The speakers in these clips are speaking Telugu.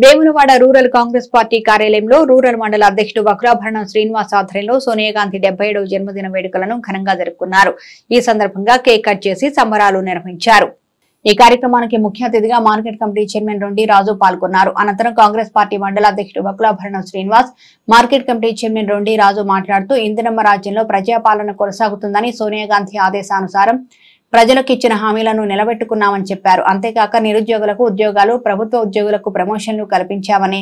వేములవాడ రూరల్ కాంగ్రెస్ పార్టీ కార్యాలయంలో రూరల్ మండల అధ్యక్షుడు వక్రాభరణం శ్రీనివాస్ ఆధ్వర్యంలో సోనియా గాంధీ 77వ జన్మదిన వేడుకలను ఘనంగా జరుపుకున్నారు. ఈ సందర్భంగా కేక్ కట్ చేసి సంబరాలు నిర్వహించారు. ఈ కార్యక్రమానికి ముఖ్య అతిథిగా market committee chairman Rondi Raju పాల్గొన్నారు. అనంతరం కాంగ్రెస్ పార్టీ మండల అధ్యక్షుడు Vakrabharanam Srinivas, market committee chairman Rondi Raju మాట్లాడుతూ ఇందిరమ్మ రాజ్యంలో ప్రజాపాలన కొనసాగుతుందని, సోనియా గాంధీ ఆదేశానుసారం ప్రజలకు ఇచ్చిన హామీలను నిలబెట్టుకున్నామని చెప్పారు. అంతేకాక నిరుద్యోగులకు ఉద్యోగాలు, ప్రభుత్వ ఉద్యోగులకు ప్రమోషన్లు కల్పించామని,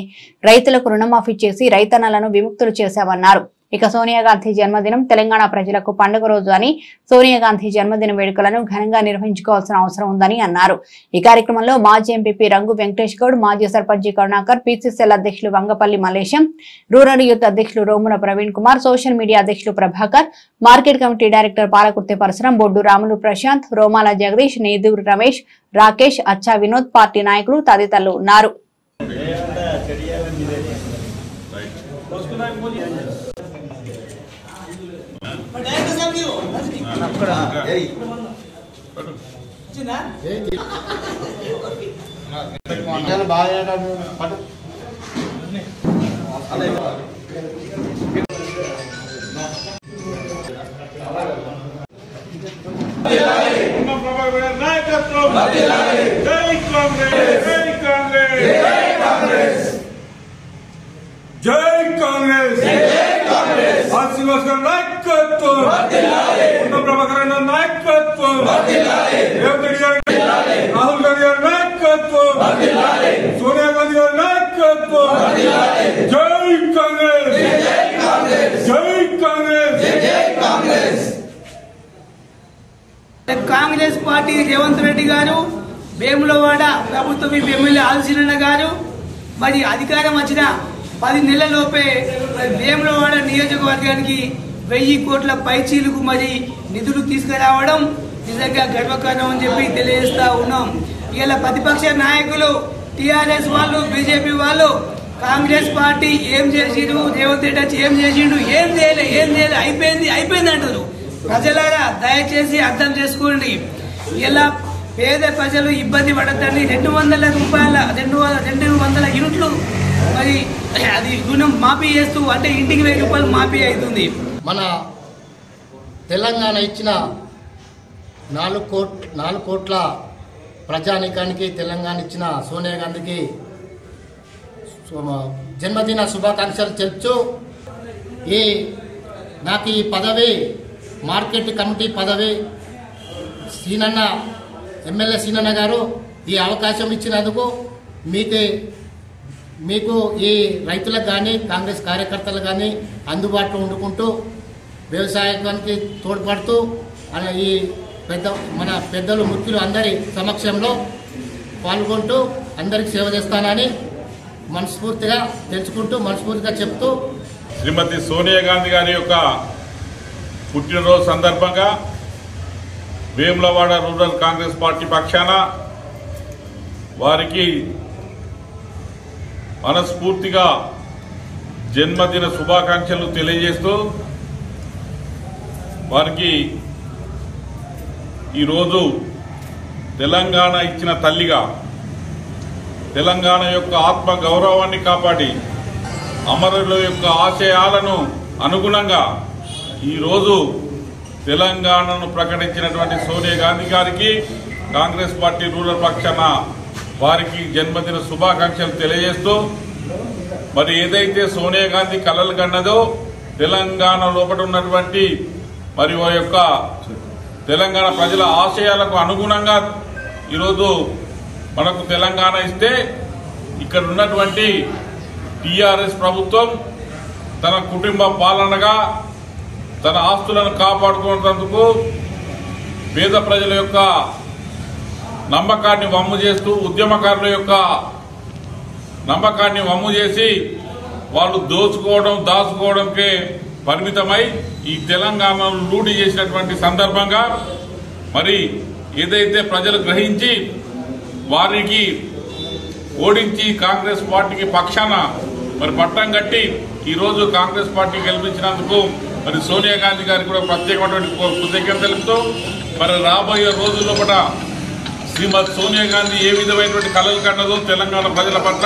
రైతులకు రుణమాఫీ చేసి రైతన్నలను విముక్తులు చేశామన్నారు. ఇక సోనియా గాంధీ జన్మదినం తెలంగాణ ప్రజలకు పండుగ రోజు అని, సోనియా గాంధీ జన్మదిన వేడుకలను ఘనంగా నిర్వహించుకోవాల్సిన అవసరం ఉందని అన్నారు. ఈ కార్యక్రమంలో మాజీ ఎంపీపీ రంగు వెంకటేష్ గౌడ్, మాజీ సర్పంచి కరుణాకర్, పీసీసీఎల్ అధ్యక్షులు వంగపల్లి మల్లేశం, రూరల్ యూత్ అధ్యక్షులు రోముల ప్రవీణ్ కుమార్, సోషల్ మీడియా అధ్యక్షులు Prabhakar, market committee director Palakurthi Parashuram, Boddu Ramulu Prashanth, Romala Jagadish, Neduru Ramesh, Rakesh, Achcha Vinod, party నాయకులు తదితరులు ఉన్నారు. రాహుల్ గాంధీ గారి నాయకత్వం, సోనియా గాంధీ గారి నాయకత్వం, జై కాంగ్రెస్, జై కాంగ్రెస్. కాంగ్రెస్ పార్టీ రేవంత్ రెడ్డి గారు, వేములవాడ ప్రభుత్వం ఎమ్మెల్యే ఆల్సినన్న గారు మరి అధికారం వచ్చిన 10 నెలలలోపే వేములవాడ నియోజకవర్గానికి 1000 కోట్ల పైచీలకు మరి నిధులు తీసుకురావడం నిజంగా గర్వకారణం అని చెప్పి తెలియజేస్తా ఉన్నాం. ఇలా ప్రతిపక్ష నాయకులు టీఆర్ఎస్ వాళ్ళు, బీజేపీ వాళ్ళు కాంగ్రెస్ పార్టీ ఏం చేసిండు, రేవంత్ రెడ్డి వచ్చి ఏం చేసిండు, ఏం చేయలే అయిపోయింది అంటారు. ప్రజలారా దయచేసి అర్థం చేసుకోండి. ఇలా పేద ప్రజలు ఇబ్బంది పడద్దని 200 రూపాయల 200 యూనిట్లు మరి అది రుణం మాఫీ చేస్తూ, అంటే ఇంటికి 1000 రూపాయలు మాఫీ అవుతుంది. మన తెలంగాణ ఇచ్చిన 4 కోట్ల ప్రజానీకానికి తెలంగాణ ఇచ్చిన సోనియా గాంధీకి జన్మదిన శుభాకాంక్షలు తెలుపుతూ నాకు ఈ పదవి, మార్కెట్ కమిటీ పదవి సీనన్న, ఎమ్మెల్యే సీనన్న గారు ఈ అవకాశం ఇచ్చినందుకు మీకు ఈ రైతులకు కానీ, కాంగ్రెస్ కార్యకర్తలు కానీ అందుబాటులో ఉండుకుంటూ వ్యవసాయానికి తోడ్పడుతూ ఈ మన పెద్దలు, ముఖ్యులు అందరి సమక్షంలో పాల్గొంటూ అందరికి సేవ చేస్తానని మనస్ఫూర్తిగా తెలుసుకుంటూ, మనస్ఫూర్తిగా చెప్తూ, శ్రీమతి సోనియా గాంధీ గారి యొక్క పుట్టినరోజు సందర్భంగా వేములవాడ రూరల్ కాంగ్రెస్ పార్టీ పక్షాన వారికి మనస్ఫూర్తిగా జన్మదిన శుభాకాంక్షలు తెలియజేస్తూ, వారికి ఈరోజు తెలంగాణ ఇచ్చిన తల్లిగా, తెలంగాణ యొక్క ఆత్మ గౌరవాన్ని కాపాడి అమరుల యొక్క ఆశయాలను అనుగుణంగా ఈరోజు తెలంగాణను ప్రకటించినటువంటి సోనియా గాంధీ గారికి కాంగ్రెస్ పార్టీ రూరల్ పక్షాన వారికి జన్మదిన శుభాకాంక్షలు తెలియజేస్తూ, మరి ఏదైతే సోనియా గాంధీ కలలు కన్నదో తెలంగాణ లోపల ఉన్నటువంటి మరి ఆ యొక్క తెలంగాణ ప్రజల ఆశయాలకు అనుగుణంగా ఈరోజు మనకు తెలంగాణ ఇస్తే, ఇక్కడ ఉన్నటువంటి టీఆర్ఎస్ ప్రభుత్వం తన కుటుంబ పాలనగా తన ఆస్తులను కాపాడుకునేందుకు పేద ప్రజల యొక్క నమ్మకాన్ని వమ్ము చేస్తూ, ఉద్యమకారుల యొక్క నమ్మకాన్ని వమ్ము చేసి వాళ్ళు దాచుకోవడంకే పరిమితమై ఈ తెలంగాణను లూటీ చేసినటువంటి సందర్భంగా మరి ఏదైతే ప్రజలు గ్రహించి వారికి ఓడించి కాంగ్రెస్ పార్టీకి పక్షాన మరి పట్టం కట్టి ఈరోజు కాంగ్రెస్ పార్టీ గెలిపించినందుకు మరి సోనియా గాంధీ గారికి కూడా ప్రత్యేకమైనటువంటి కృతజ్ఞతలు తెలుపుతూ, మరి రాబోయే రోజుల్లో కూడా శ్రీమతి సోనియా గాంధీ ఏ విధమైనటువంటి కలలు కన్నదో తెలంగాణ ప్రజల పట్ల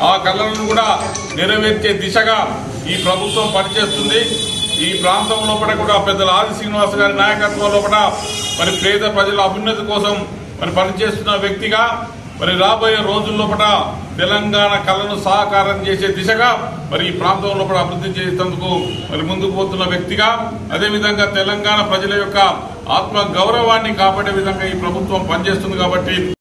ఆ కళలను కూడా నెరవేర్చే దిశగా ఈ ప్రభుత్వం పనిచేస్తుంది. ఈ ప్రాంతం లోపల కూడా పెద్దల ఆది శ్రీనివాస్ గారి నాయకత్వం లోపల మరి పేద ప్రజల అభ్యున్నతి కోసం మరి పనిచేస్తున్న వ్యక్తిగా మరి రాబోయే రోజుల్లోపల తెలంగాణ కళను సాకారం చేసే దిశగా మరి ఈ ప్రాంతం లోపల అభివృద్ధి చేసేందుకు మరి ముందుకు పోతున్న వ్యక్తిగా, అదేవిధంగా తెలంగాణ ప్రజల యొక్క ఆత్మ గౌరవాన్ని కాపాడే విధంగా ఈ ప్రభుత్వం పనిచేస్తుంది. కాబట్టి